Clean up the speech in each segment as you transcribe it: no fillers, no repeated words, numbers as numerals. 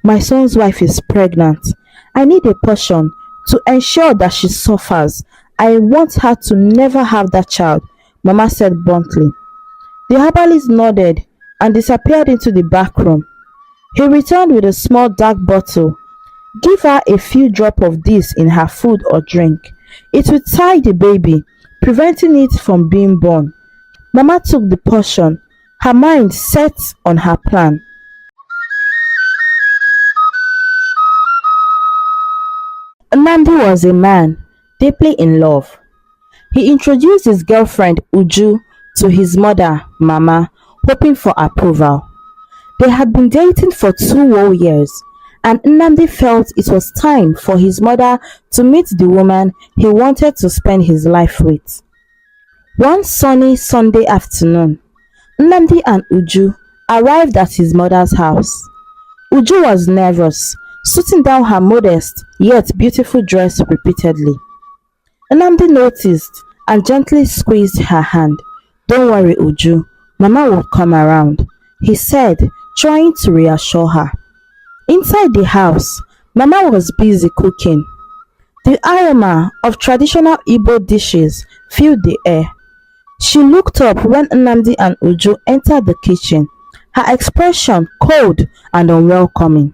My son's wife is pregnant. I need a portion to ensure that she suffers. I want her to never have that child, Mama said bluntly. The herbalist nodded and disappeared into the back room. He returned with a small dark bottle. Give her a few drops of this in her food or drink. It will tie the baby, preventing it from being born. Mama took the portion, her mind set on her plan. Nnamdi was a man deeply in love. He introduced his girlfriend Uju to his mother, Mama, hoping for approval. They had been dating for 2 whole years, and Nnamdi felt it was time for his mother to meet the woman he wanted to spend his life with. One sunny Sunday afternoon, Nnamdi and Uju arrived at his mother's house. Uju was nervous, suiting down her modest yet beautiful dress repeatedly. Nnamdi noticed and gently squeezed her hand. "Don't worry, Uju, Mama will come around," he said, trying to reassure her. Inside the house, Mama was busy cooking. The aroma of traditional Igbo dishes filled the air. She looked up when Nnamdi and Uju entered the kitchen, her expression cold and unwelcoming.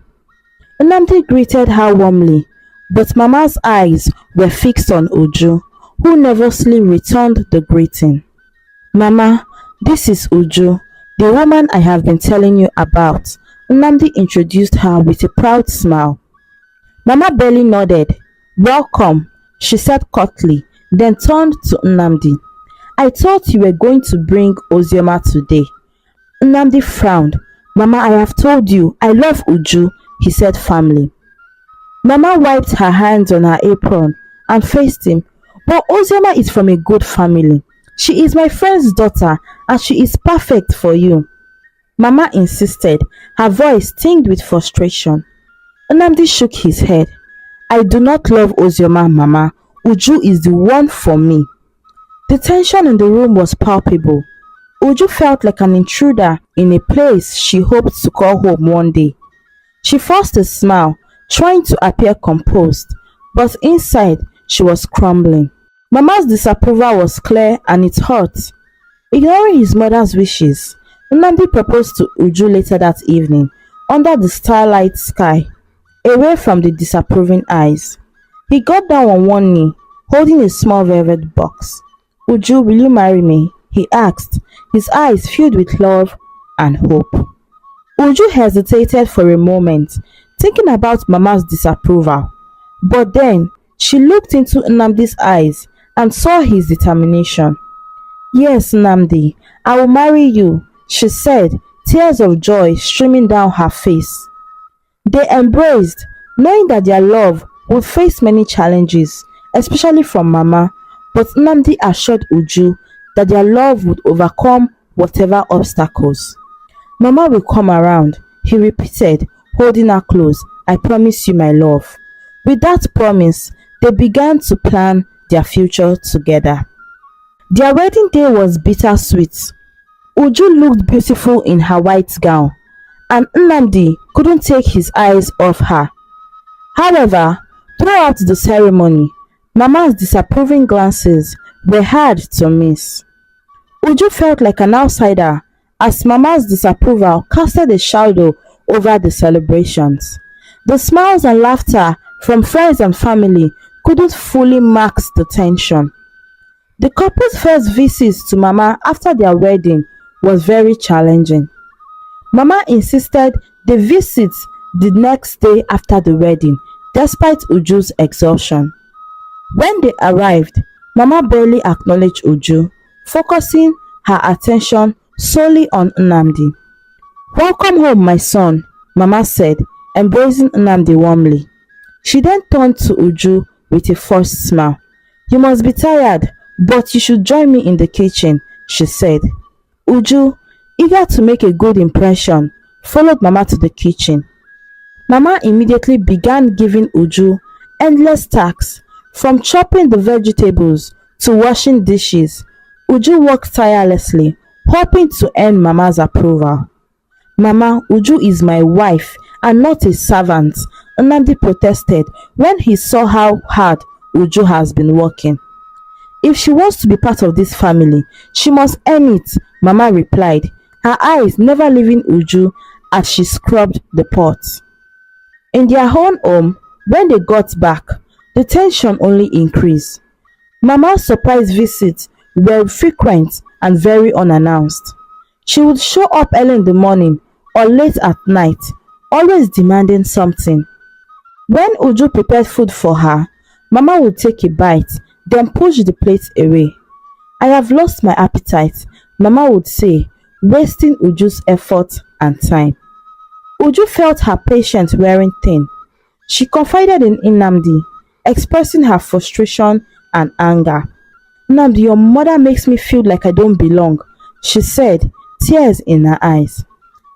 Nnamdi greeted her warmly, but Mama's eyes were fixed on Uju, who nervously returned the greeting. "Mama, this is Uju, the woman I have been telling you about," Nnamdi introduced her with a proud smile. Mama barely nodded. "Welcome," she said curtly, then turned to Nnamdi. "I thought you were going to bring Ozioma today." Nnamdi frowned. "Mama, I have told you, I love Uju," he said firmly. Mama wiped her hands on her apron and faced him. "But Ozioma is from a good family. She is my friend's daughter and she is perfect for you." Mama insisted, her voice tinged with frustration. Nnamdi shook his head. "I do not love Ozioma, Mama. Uju is the one for me." The tension in the room was palpable. Uju felt like an intruder in a place she hoped to call home one day. She forced a smile, trying to appear composed, but inside she was crumbling. Mama's disapproval was clear and it hurt. Ignoring his mother's wishes, Nnamdi proposed to Uju later that evening, under the starlight sky, away from the disapproving eyes. He got down on one knee, holding a small velvet box. "Uju, will you marry me?" he asked, his eyes filled with love and hope. Uju hesitated for a moment, thinking about Mama's disapproval. But then, she looked into Nnamdi's eyes and saw his determination. "Yes, Nnamdi, I will marry you," she said, tears of joy streaming down her face. They embraced, knowing that their love would face many challenges, especially from Mama, but Nnamdi assured Uju that their love would overcome whatever obstacles. "Mama will come around," he repeated, holding her close. "I promise you, my love." With that promise, they began to plan their future together. Their wedding day was bittersweet. Uju looked beautiful in her white gown, and Nnamdi couldn't take his eyes off her. However, throughout the ceremony, Mama's disapproving glances were hard to miss. Uju felt like an outsider as Mama's disapproval casted a shadow over the celebrations. The smiles and laughter from friends and family couldn't fully mask the tension. The couple's first visit to Mama after their wedding was very challenging. Mama insisted they visit the next day after the wedding, despite Uju's exhaustion. When they arrived, Mama barely acknowledged Uju, focusing her attention solely on Nnamdi. "Welcome home, my son," Mama said, embracing Nnamdi warmly. She then turned to Uju with a forced smile. "You must be tired, but you should join me in the kitchen," she said. Uju, eager to make a good impression, followed Mama to the kitchen. Mama immediately began giving Uju endless tasks, from chopping the vegetables to washing dishes. Uju worked tirelessly, hoping to earn Mama's approval. "Mama, Uju is my wife and not a servant, Nnamdi protested when he saw how hard Uju has been working. If she wants to be part of this family, she must earn it, Mama replied, her eyes never leaving Uju as she scrubbed the pot. In their own home, when they got back, the tension only increased. Mama's surprise visits were frequent and very unannounced. She would show up early in the morning or late at night, always demanding something. When Uju prepared food for her, Mama would take a bite, then push the plate away. I have lost my appetite, Mama would say, wasting Uju's effort and time. Uju felt her patience wearing thin. She confided in Nnamdi, expressing her frustration and anger. "Nnamdi, your mother makes me feel like I don't belong," she said, tears in her eyes.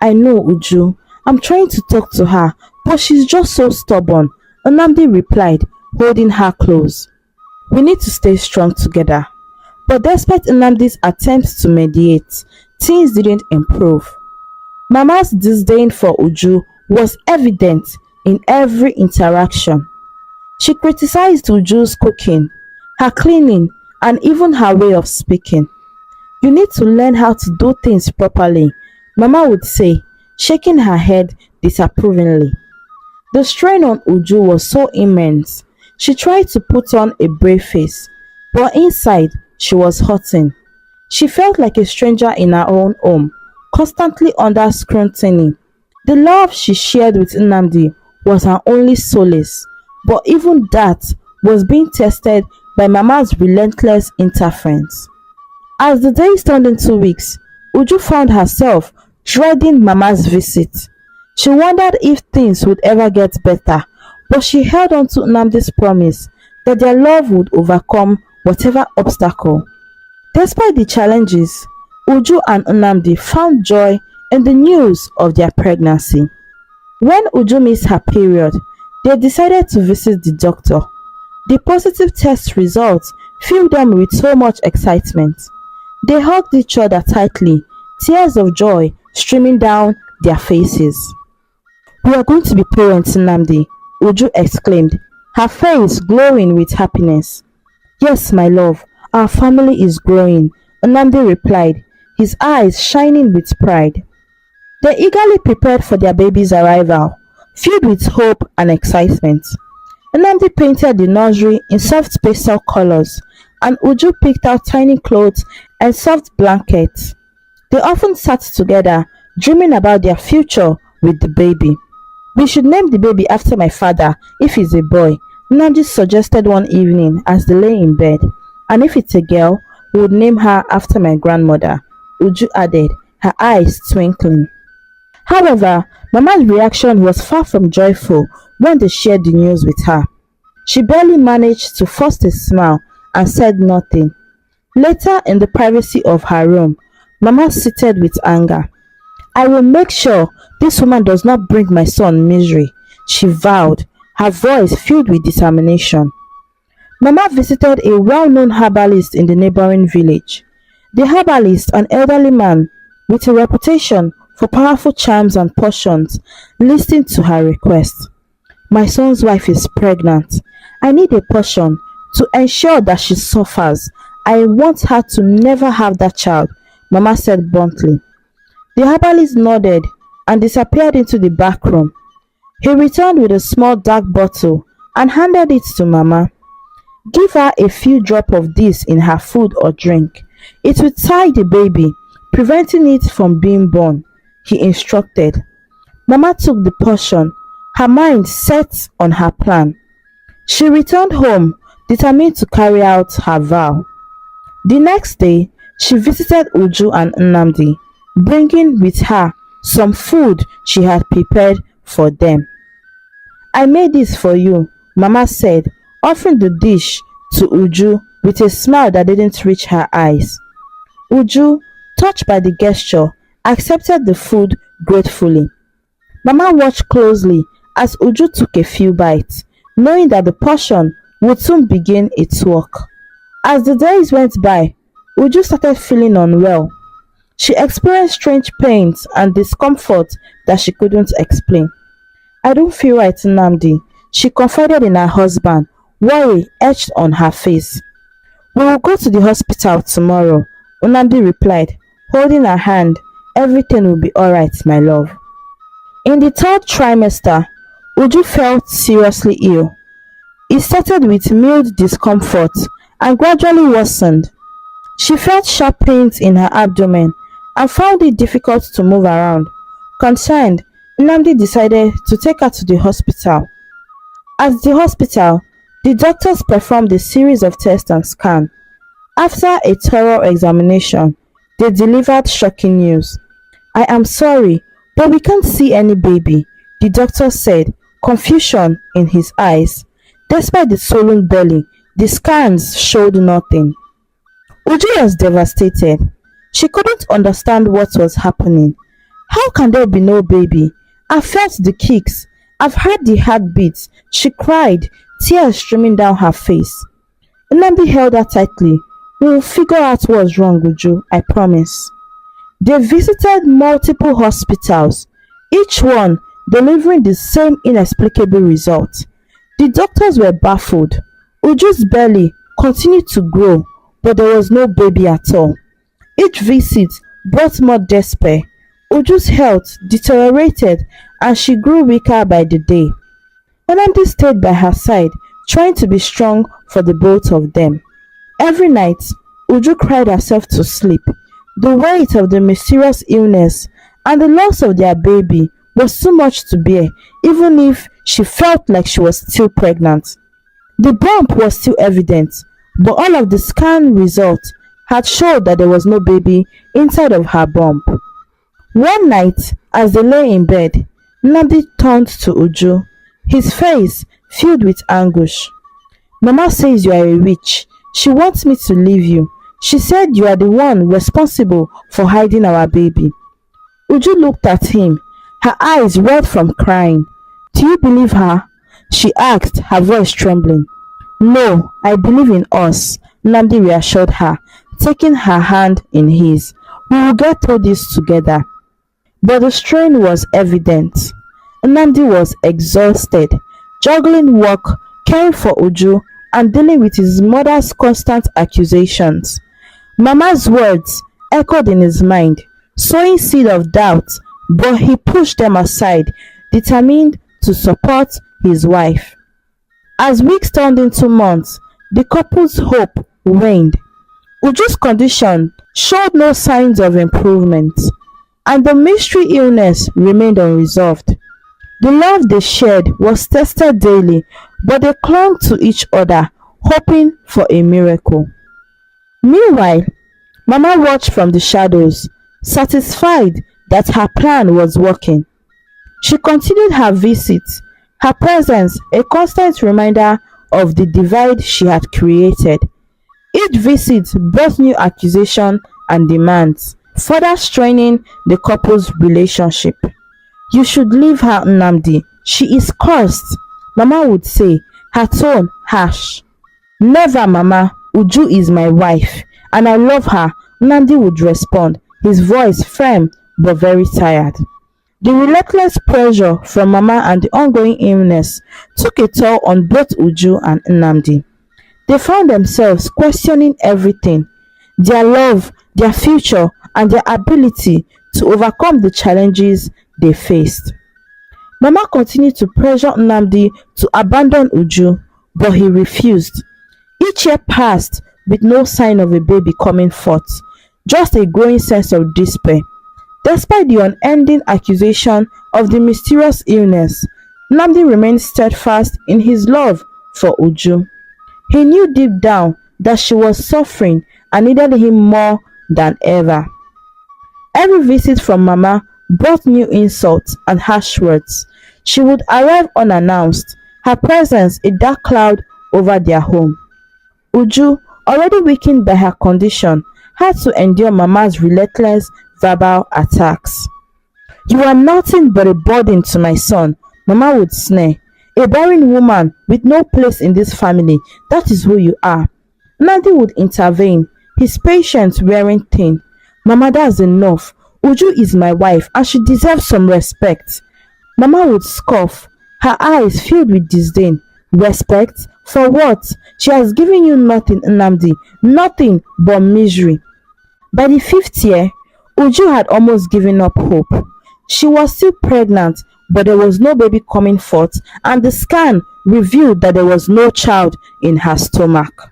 "I know, Uju. I'm trying to talk to her, but she's just so stubborn," Nnamdi replied, holding her close. "We need to stay strong together." But despite Nnamdi's attempts to mediate, things didn't improve. Mama's disdain for Uju was evident in every interaction. She criticized Uju's cooking, her cleaning, and even her way of speaking. "You need to learn how to do things properly," Mama would say, shaking her head disapprovingly. The strain on Uju was so immense. She tried to put on a brave face, but inside she was hurting. She felt like a stranger in her own home, constantly under scrutiny. The love she shared with Nnamdi was her only solace, but even that was being tested by Mama's relentless interference. As the days turned into weeks, Uju found herself dreading Mama's visit. She wondered if things would ever get better, but she held on to Nnamdi's promise that their love would overcome whatever obstacle. Despite the challenges, Uju and Nnamdi found joy in the news of their pregnancy. When Uju missed her period, they decided to visit the doctor. The positive test results filled them with so much excitement. They hugged each other tightly, tears of joy streaming down their faces. "We are going to be parents, Nnamdi," Uju exclaimed, her face glowing with happiness. "Yes, my love, our family is growing," Nnamdi replied, his eyes shining with pride. They eagerly prepared for their baby's arrival, filled with hope and excitement. Nnamdi painted the nursery in soft pastel colors, and Uju picked out tiny clothes and soft blankets. They often sat together, dreaming about their future with the baby. "We should name the baby after my father if he's a boy," Nnamdi suggested one evening as they lay in bed. "And if it's a girl, we would name her after my grandmother," Uju added, her eyes twinkling. However, Mama's reaction was far from joyful when they shared the news with her. She barely managed to force a smile and said nothing. Later, in the privacy of her room, Mama seethed with anger. "I will make sure this woman does not bring my son misery," she vowed, her voice filled with determination. Mama visited a well-known herbalist in the neighboring village. The herbalist, an elderly man with a reputation for powerful charms and potions, listened to her request. "My son's wife is pregnant. I need a potion to ensure that she suffers. I want her to never have that child," Mama said bluntly. The herbalist nodded and disappeared into the back room. He returned with a small dark bottle and handed it to Mama. "Give her a few drops of this in her food or drink. It will tie the baby, preventing it from being born," he instructed. Mama took the potion, her mind set on her plan. She returned home, determined to carry out her vow. The next day, she visited Uju and Nnamdi, bringing with her some food she had prepared for them. "I made this for you," Mama said, offering the dish to Uju with a smile that didn't reach her eyes. Uju, touched by the gesture, accepted the food gratefully. Mama watched closely as Uju took a few bites, knowing that the portion would soon begin its work. As the days went by, Uju started feeling unwell. She experienced strange pains and discomfort that she couldn't explain. I don't feel right, Nnamdi, she confided in her husband, worry etched on her face. We will go to the hospital tomorrow, Nnamdi replied, holding her hand. Everything will be alright, my love. In the third trimester, Uju felt seriously ill. It started with mild discomfort and gradually worsened. She felt sharp pains in her abdomen and found it difficult to move around. Concerned, Nnamdi decided to take her to the hospital. At the hospital, the doctors performed a series of tests and scans. After a thorough examination, they delivered shocking news. I am sorry, but we can't see any baby, the doctor said, confusion in his eyes. Despite the swollen belly, the scans showed nothing. Uju was devastated. She couldn't understand what was happening. How can there be no baby? I felt the kicks. I've heard the heartbeats. She cried, tears streaming down her face. Nnamdi held her tightly. We will figure out what's wrong, Uju, I promise. They visited multiple hospitals, each one delivering the same inexplicable result. The doctors were baffled. Uju's belly continued to grow, but there was no baby at all. Each visit brought more despair. Uju's health deteriorated and she grew weaker by the day. Nnamdi stayed by her side, trying to be strong for the both of them. Every night, Uju cried herself to sleep. The weight of the mysterious illness and the loss of their baby was too much to bear, even if she felt like she was still pregnant. The bump was still evident, but all of the scan results had showed that there was no baby inside of her bump. One night, as they lay in bed, Nnamdi turned to Uju, his face filled with anguish. Mama says you are a witch. She wants me to leave you. She said you are the one responsible for hiding our baby. Uju looked at him, her eyes red from crying. Do you believe her? She asked, her voice trembling. No, I believe in us, Nnamdi reassured her, taking her hand in his. We will get through this together. But the strain was evident. Nnamdi was exhausted, juggling work, caring for Uju, and dealing with his mother's constant accusations. Mama's words echoed in his mind, sowing seed of doubt, but he pushed them aside, determined to support his wife. As weeks turned into months, the couple's hope waned. Uju's condition showed no signs of improvement, and the mystery illness remained unresolved. The love they shared was tested daily, but they clung to each other, hoping for a miracle. Meanwhile, Mama watched from the shadows, satisfied that her plan was working. She continued her visits, her presence a constant reminder of the divide she had created. Each visit brought new accusations and demands, further straining the couple's relationship. You should leave her, Nnamdi. She is cursed, Mama would say, her tone harsh. Never, Mama. Uju is my wife, and I love her, Nnamdi would respond, his voice firm but very tired. The relentless pressure from Mama and the ongoing illness took a toll on both Uju and Nnamdi. They found themselves questioning everything, their love, their future, and their ability to overcome the challenges they faced. Mama continued to pressure Nnamdi to abandon Uju, but he refused. Each year passed with no sign of a baby coming forth, just a growing sense of despair. Despite the unending accusation of the mysterious illness, Nnamdi remained steadfast in his love for Uju. He knew deep down that she was suffering and needed him more than ever. Every visit from Mama brought new insults and harsh words. She would arrive unannounced, her presence a dark cloud over their home. Uju, already weakened by her condition, had to endure Mama's relentless verbal attacks. You are nothing but a burden to my son, Mama would sneer. A barren woman with no place in this family, that is who you are. Nnamdi would intervene, his patience wearing thin. Mama, that's enough. Uju is my wife and she deserves some respect. Mama would scoff, her eyes filled with disdain. Respect? For what? She has given you nothing, Nnamdi, nothing but misery. By the fifth year, Uju had almost given up hope. She was still pregnant, but there was no baby coming forth, and the scan revealed that there was no child in her stomach.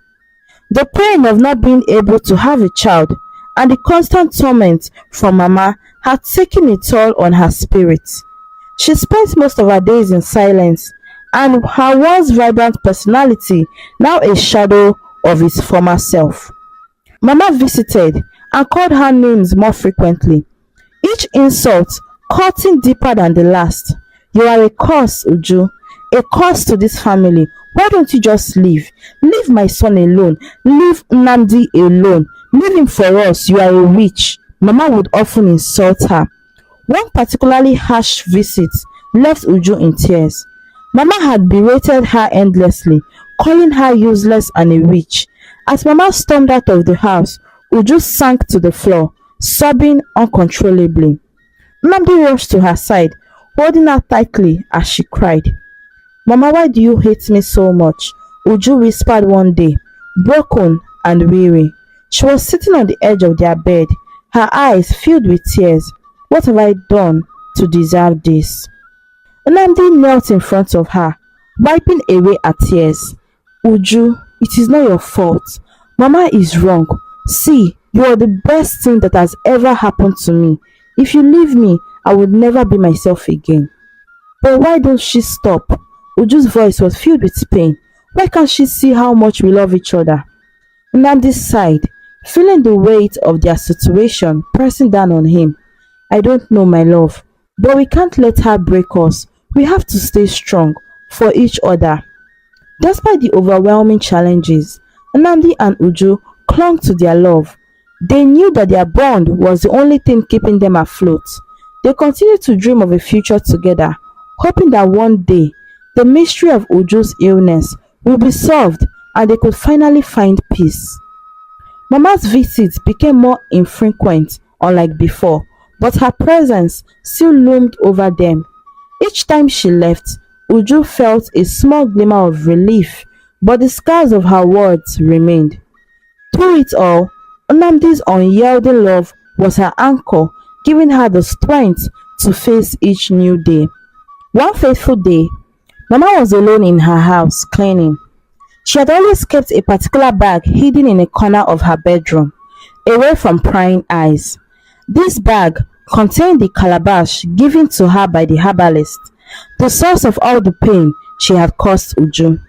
The pain of not being able to have a child and the constant torment from Mama had taken a toll on her spirit. She spent most of her days in silence, and her once vibrant personality now a shadow of its former self. Mama visited and called her names more frequently, each insult cutting deeper than the last. You are a curse, Uju, a curse to this family. Why don't you just leave? Leave my son alone. Leave Nnamdi alone. Leave him for us. You are a witch. Mama would often insult her. One particularly harsh visit left Uju in tears. Mama had berated her endlessly, calling her useless and a witch. As Mama stormed out of the house, Uju sank to the floor, sobbing uncontrollably. Nnamdi rushed to her side, holding her tightly as she cried. Mama, why do you hate me so much? Uju whispered one day, broken and weary. She was sitting on the edge of their bed, her eyes filled with tears. What have I done to deserve this? Nnamdi knelt in front of her, wiping away her tears. Uju, it is not your fault. Mama is wrong. See, you are the best thing that has ever happened to me. If you leave me, I would never be myself again. But why don't she stop? Uju's voice was filled with pain. Why can't she see how much we love each other? Nnamdi sighed, feeling the weight of their situation pressing down on him. I don't know, my love, but we can't let her break us. We have to stay strong for each other. Despite the overwhelming challenges, Nnamdi and Uju clung to their love. They knew that their bond was the only thing keeping them afloat. They continued to dream of a future together, hoping that one day the mystery of Uju's illness will be solved and they could finally find peace. Mama's visits became more infrequent, unlike before, but her presence still loomed over them. Each time she left, Uju felt a small glimmer of relief, but the scars of her words remained. Through it all, Nnamdi's unyielding love was her anchor, giving her the strength to face each new day. One fateful day, Mama was alone in her house cleaning. She had always kept a particular bag hidden in a corner of her bedroom, away from prying eyes. This bag contained the calabash given to her by the herbalist, the source of all the pain she had caused Uju.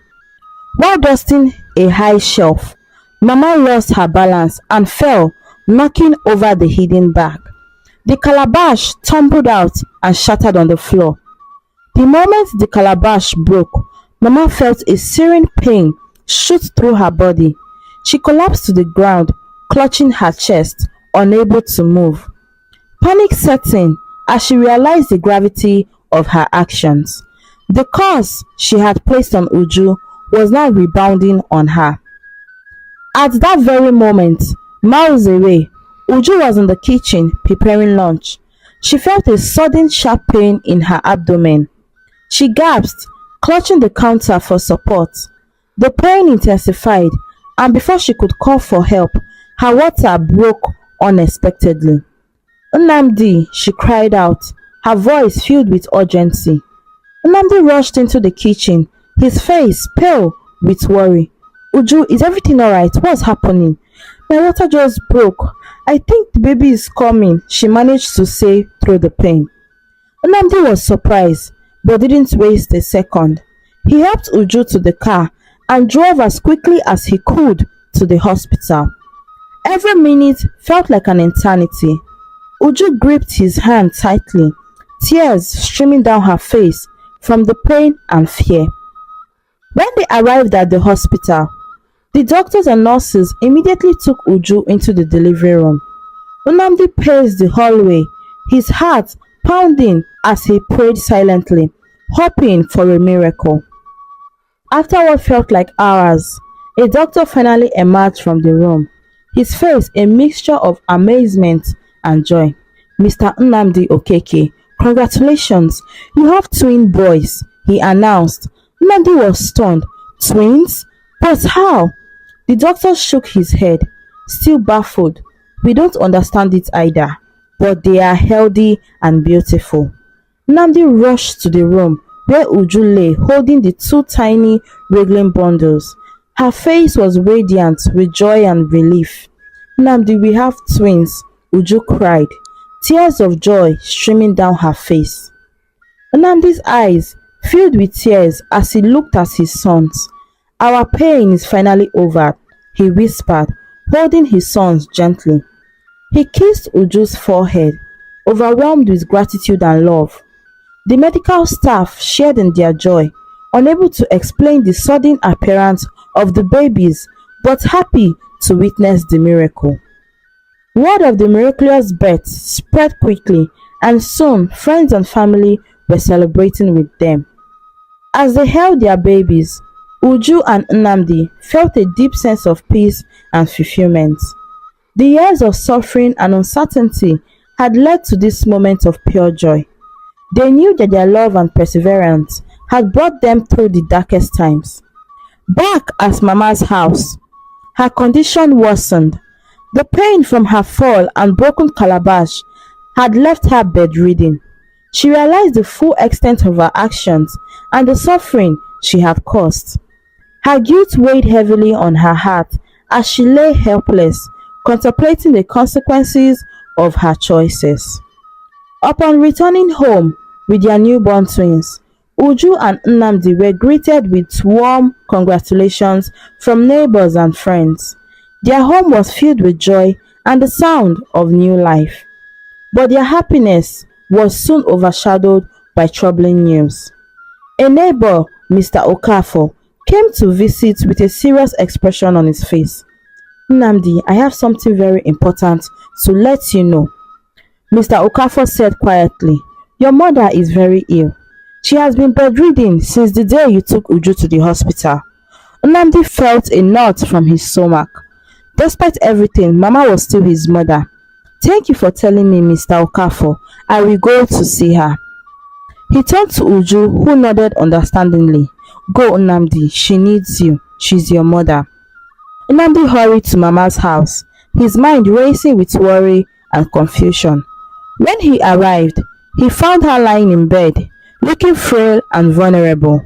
While dusting a high shelf, Mama lost her balance and fell, knocking over the hidden bag. The calabash tumbled out and shattered on the floor. The moment the calabash broke, Mama felt a searing pain shoot through her body. She collapsed to the ground, clutching her chest, unable to move. Panic set in as she realized the gravity of her actions. The curse she had placed on Uju was now rebounding on her. At that very moment, miles away, Uju was in the kitchen preparing lunch. She felt a sudden sharp pain in her abdomen. She gasped, clutching the counter for support. The pain intensified, and before she could call for help, her water broke unexpectedly. Nnamdi, she cried out, her voice filled with urgency. Nnamdi rushed into the kitchen, his face pale with worry. Uju, is everything alright? What's happening? My water just broke. I think the baby is coming, she managed to say through the pain. Nnamdi was surprised, but didn't waste a second. He helped Uju to the car and drove as quickly as he could to the hospital. Every minute felt like an eternity. Uju gripped his hand tightly, tears streaming down her face from the pain and fear. When they arrived at the hospital, the doctors and nurses immediately took Uju into the delivery room. Nnamdi paced the hallway, his heart pounding as he prayed silently, hoping for a miracle. After what felt like hours, a doctor finally emerged from the room, his face a mixture of amazement and joy. Mr. Nnamdi Okeke, congratulations, you have twin boys, he announced. Nnamdi was stunned. Twins? But how? The doctor shook his head, still baffled. We don't understand it either, but they are healthy and beautiful. Nnamdi rushed to the room where Uju lay holding the two tiny wriggling bundles. Her face was radiant with joy and relief. Nnamdi, we have twins, Uju cried, tears of joy streaming down her face. Nnamdi's eyes filled with tears as he looked at his sons. Our pain is finally over, he whispered, holding his sons gently. He kissed Uju's forehead, overwhelmed with gratitude and love. The medical staff shared in their joy, unable to explain the sudden appearance of the babies but happy to witness the miracle. Word of the miraculous birth spread quickly, and soon friends and family were celebrating with them. As they held their babies, Uju and Nnamdi felt a deep sense of peace and fulfillment. The years of suffering and uncertainty had led to this moment of pure joy. They knew that their love and perseverance had brought them through the darkest times. Back at Mama's house, her condition worsened. The pain from her fall and broken calabash had left her bedridden. She realized the full extent of her actions and the suffering she had caused. Her guilt weighed heavily on her heart as she lay helpless, contemplating the consequences of her choices. Upon returning home with their newborn twins, Uju and Nnamdi were greeted with warm congratulations from neighbors and friends. Their home was filled with joy and the sound of new life. But their happiness was soon overshadowed by troubling news. A neighbor, Mr. Okafor, came to visit with a serious expression on his face. Nnamdi, I have something very important to let you know, Mr. Okafor said quietly. Your mother is very ill. She has been bedridden since the day you took Uju to the hospital. Nnamdi felt a knot from his stomach. Despite everything, Mama was still his mother. Thank you for telling me, Mr. Okafor. I will go to see her. He turned to Uju, who nodded understandingly. Go, Nnamdi. She needs you. She's your mother. Nnamdi hurried to Mama's house, his mind racing with worry and confusion. When he arrived, he found her lying in bed, looking frail and vulnerable.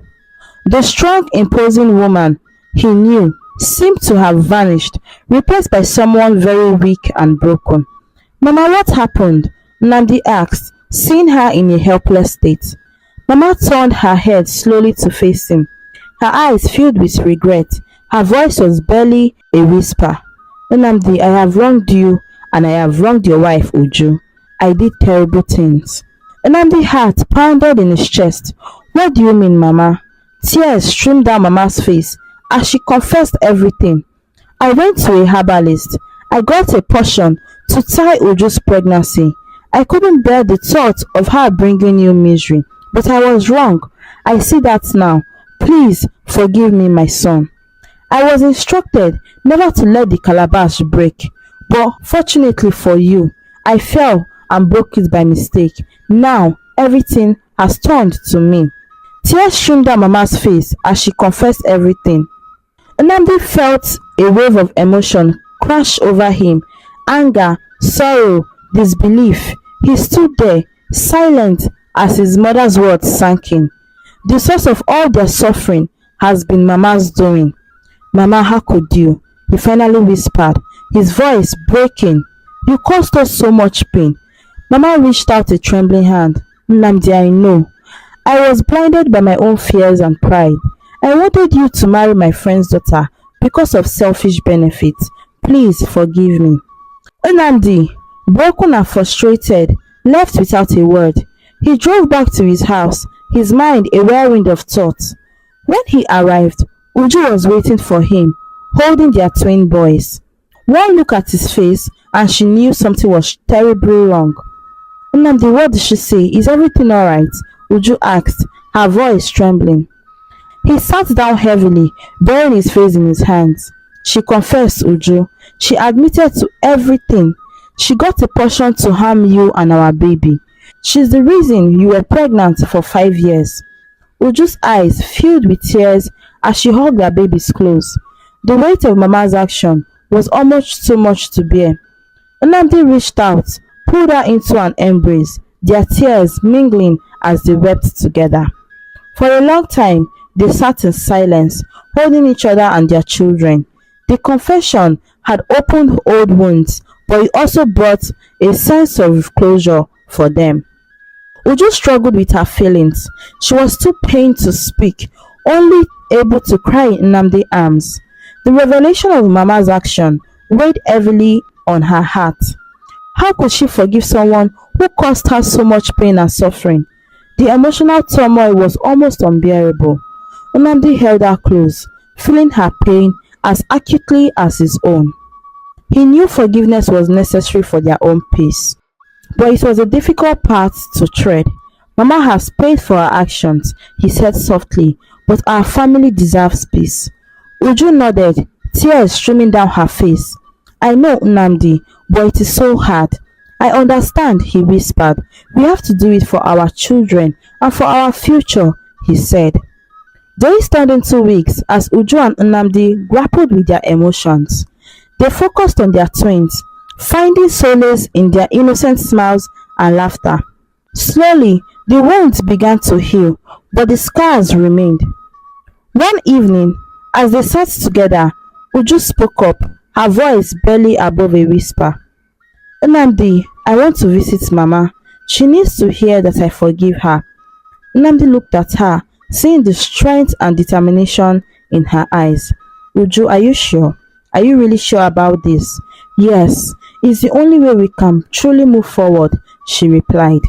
The strong, imposing woman he knew seemed to have vanished, replaced by someone very weak and broken. Mama, what happened? Nnamdi asked, seeing her in a helpless state. Mama turned her head slowly to face him, her eyes filled with regret. Her voice was barely a whisper. Nnamdi, I have wronged you and I have wronged your wife, Uju. I did terrible things. Nnamdi's heart pounded in his chest. What do you mean, Mama? Tears streamed down Mama's face as she confessed everything. I went to a herbalist. I got a potion to tie Uju's pregnancy. I couldn't bear the thought of her bringing you misery, but I was wrong. I see that now. Please forgive me, my son. I was instructed never to let the calabash break, but fortunately for you, I fell and broke it by mistake. Now everything has turned to me. Tears streamed down Mama's face as she confessed everything. Nnamdi felt a wave of emotion crash over him. Anger, sorrow, disbelief. He stood there, silent as his mother's words sank in. The source of all their suffering has been Mama's doing. Mama, how could you? He finally whispered, his voice breaking. You caused us so much pain. Mama reached out a trembling hand. Nnamdi, I know. I was blinded by my own fears and pride. I wanted you to marry my friend's daughter because of selfish benefits. Please forgive me. Nnamdi, broken and frustrated, left without a word. He drove back to his house, his mind a whirlwind of thoughts. When he arrived, Uju was waiting for him, holding their twin boys. One look at his face and she knew something was terribly wrong. Nnamdi, what did she say? Is everything alright? Uju asked, her voice trembling. He sat down heavily, burying his face in his hands. She confessed, Uju. She admitted to everything. She got a portion to harm you and our baby. She's the reason you were pregnant for 5 years. Uju's eyes filled with tears as she hugged her babies close. The weight of Mama's action was almost too much to bear. Nnamdi reached out, pulled her into an embrace, their tears mingling as they wept together. For a long time, they sat in silence, holding each other and their children. The confession had opened old wounds, but it also brought a sense of closure for them. Uju struggled with her feelings. She was too pained to speak, only able to cry in Nnamdi's arms. The revelation of Mama's action weighed heavily on her heart. How could she forgive someone who caused her so much pain and suffering? The emotional turmoil was almost unbearable. Nnamdi held her close, feeling her pain as acutely as his own. He knew forgiveness was necessary for their own peace, but it was a difficult path to tread. Mama has paid for her actions, he said softly, but our family deserves peace. Uju nodded, tears streaming down her face. I know, Nnamdi, but it is so hard. I understand, he whispered. We have to do it for our children and for our future, he said. Days turned into weeks as Uju and Nnamdi grappled with their emotions. They focused on their twins, finding solace in their innocent smiles and laughter. Slowly, the wounds began to heal, but the scars remained. One evening, as they sat together, Uju spoke up, her voice barely above a whisper. Nnamdi, I want to visit Mama. She needs to hear that I forgive her. Nnamdi looked at her, seeing the strength and determination in her eyes. Uju, are you sure? Are you really sure about this? Yes, it's the only way we can truly move forward, she replied.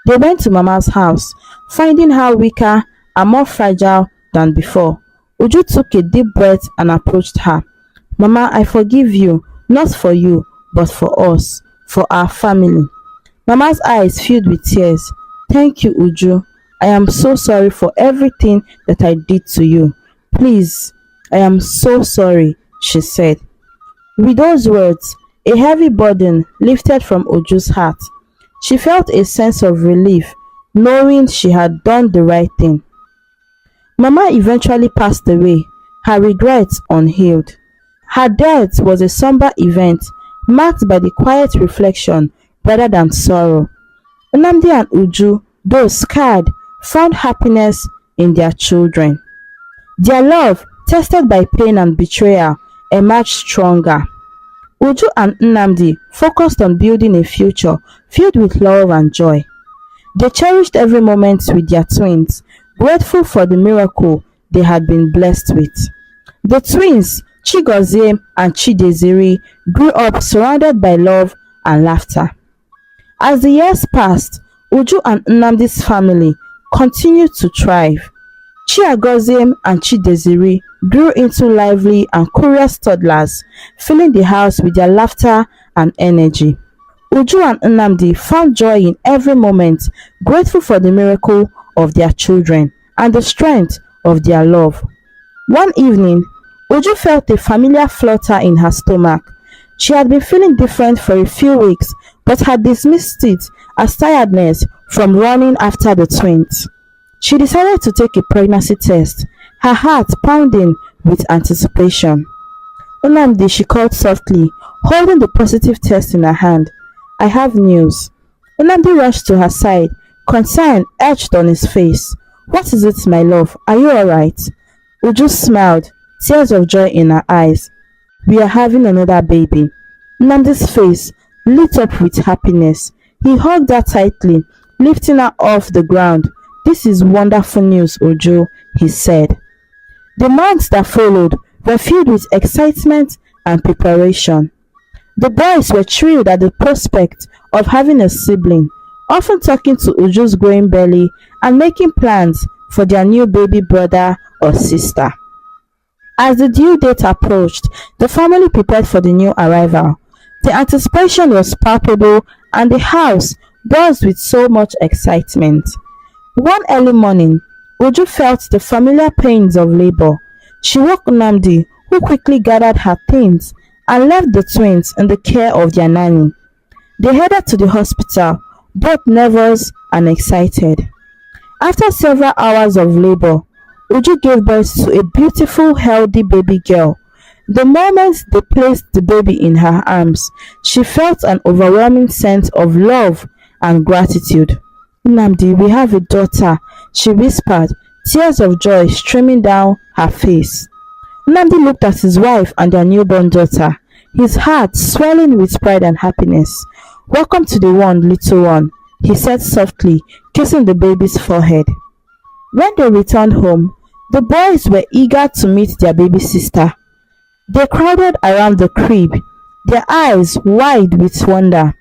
They went to Mama's house, finding her weaker and more fragile than before. Uju took a deep breath and approached her. Mama, I forgive you, not for you, but for us, for our family. Mama's eyes filled with tears. Thank you, Uju. I am so sorry for everything that I did to you. Please, I am so sorry, she said. With those words, a heavy burden lifted from Uju's heart. She felt a sense of relief, knowing she had done the right thing. Mama eventually passed away, her regrets unhealed. Her death was a somber event, marked by the quiet reflection rather than sorrow. Nnamdi and Uju, though scarred, found happiness in their children. Their love, tested by pain and betrayal, emerged stronger. Uju and Nnamdi focused on building a future filled with love and joy. They cherished every moment with their twins, grateful for the miracle they had been blessed with. The twins, Chigozie and Chideziri, grew up surrounded by love and laughter. As the years passed, Uju and Nnamdi's family continued to thrive. Chiagozie and Chideziri grew into lively and curious toddlers, filling the house with their laughter and energy. Uju and Nnamdi found joy in every moment, grateful for the miracle of their children and the strength of their love. One evening, Uju felt a familiar flutter in her stomach. She had been feeling different for a few weeks, but had dismissed it as tiredness from running after the twins. She decided to take a pregnancy test, her heart pounding with anticipation. Nnamdi, she called softly, holding the positive test in her hand. I have news. Nnamdi rushed to her side, concern etched on his face. What is it, my love? Are you alright? Uju smiled, tears of joy in her eyes. We are having another baby. Nnamdi's face lit up with happiness. He hugged her tightly, lifting her off the ground. This is wonderful news, Uju, he said. The months that followed were filled with excitement and preparation. The boys were thrilled at the prospect of having a sibling, often talking to Uju's growing belly and making plans for their new baby brother or sister. As the due date approached, the family prepared for the new arrival. The anticipation was palpable and the house buzzed with so much excitement. One early morning, Uju felt the familiar pains of labor. She woke Nnamdi, who quickly gathered her things and left the twins in the care of their nanny. They headed to the hospital, both nervous and excited. After several hours of labor, Uju gave birth to a beautiful, healthy baby girl. The moment they placed the baby in her arms, she felt an overwhelming sense of love and gratitude. "Nnamdi, we have a daughter," she whispered, tears of joy streaming down her face. Nnamdi looked at his wife and their newborn daughter, his heart swelling with pride and happiness. "Welcome to the world, little one," he said softly, kissing the baby's forehead. When they returned home, the boys were eager to meet their baby sister. They crowded around the crib, their eyes wide with wonder.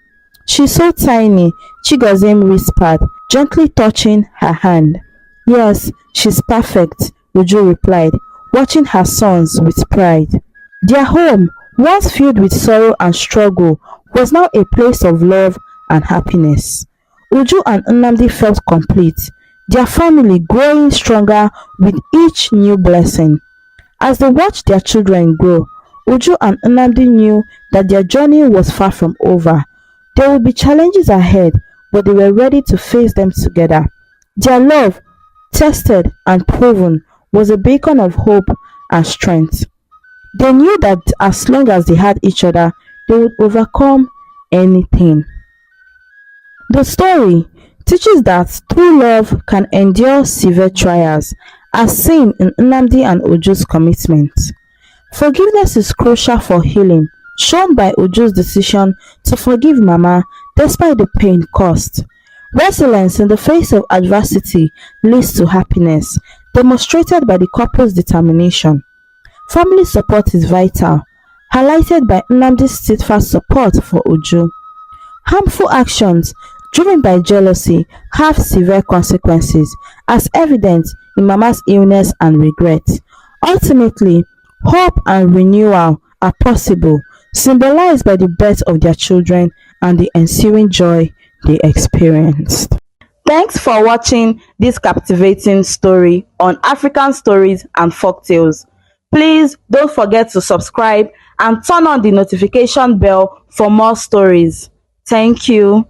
"She's so tiny," Chigozim whispered, gently touching her hand. "Yes, she's perfect," Uju replied, watching her sons with pride. Their home, once filled with sorrow and struggle, was now a place of love and happiness. Uju and Nnamdi felt complete, their family growing stronger with each new blessing. As they watched their children grow, Uju and Nnamdi knew that their journey was far from over. There would be challenges ahead, but they were ready to face them together. Their love, tested and proven, was a beacon of hope and strength. They knew that as long as they had each other, they would overcome anything. The story teaches that true love can endure severe trials, as seen in Nnamdi and Uju's commitment. Forgiveness is crucial for healing, shown by Uju's decision to forgive Mama despite the pain caused. Resilience in the face of adversity leads to happiness, demonstrated by the couple's determination. Family support is vital, highlighted by Nnamdi's steadfast support for Uju. Harmful actions driven by jealousy have severe consequences, as evident in Mama's illness and regret. Ultimately, hope and renewal are possible, symbolized by the birth of their children and the ensuing joy they experienced. Thanks for watching this captivating story on African stories and folktales. Please don't forget to subscribe and turn on the notification bell for more stories. Thank you.